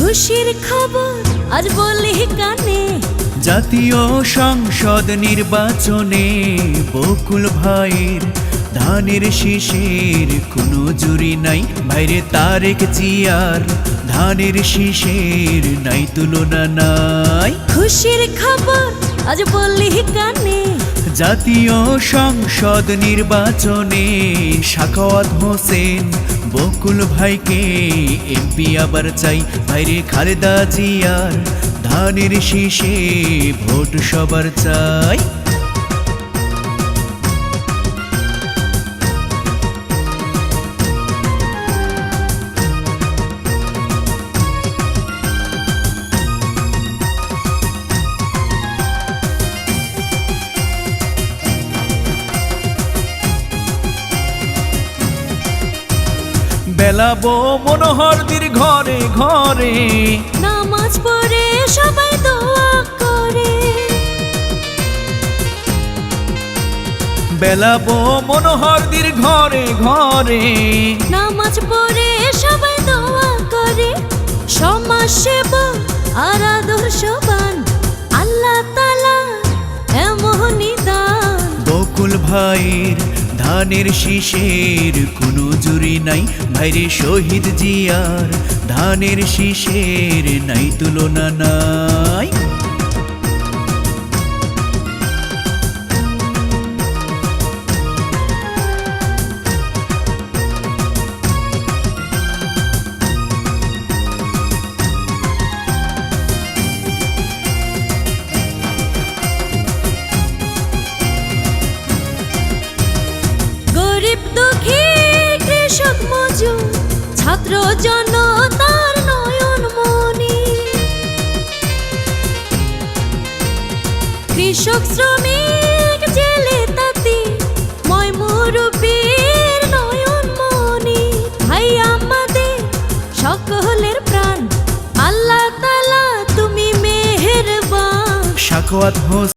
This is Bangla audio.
খুশির খবর আজ বলি কানে, জাতীয় সংসদ নির্বাচনে বকুল ভাইয়ের ধানের শীষের কোনো জুরি নাই। ভাইরে তারেক জিয়ার ধানের শীষের নাই তুলনা নাই। খুশির খবর আজ বলি কানে, জাতীয় সংসদ নির্বাচনে সাখাওয়াত হোসেন বকুল ভাইকে এমপি আবার চাই। ভাইরে খালেদা জিয়ার ধানের শীষে ভোট সবার চাই। বেলাবো মনোহরদের ঘরে ঘরে, নামাজ পড়ে সবাই দোয়া করে। বেলাবো মনোহরদের ঘরে ঘরে, নামাজ পড়ে সবাই দোয়া করে। সমাজ সেবক আর আদর্শবান আল্লাহ তাআলা এমনই দান। বকুল ভাইয়ের ধানের শীষের কোনো জুরি নাই। ভাইরে শহীদ জিয়ার ধানের শীষের নাই তুলনা নাই। গরিব দুঃখী কৃষক মজুর ছাত্র জনতার নয়ন মনি, কৃষক শ্রমিক জেলে তাঁতি ময় মুরব্বির নয়ন মনি। ভাই আমাদের সকলের প্রাণ আল্লাহ তাআলা তুমি মেহেরবান। সাখাওয়াত হোসেন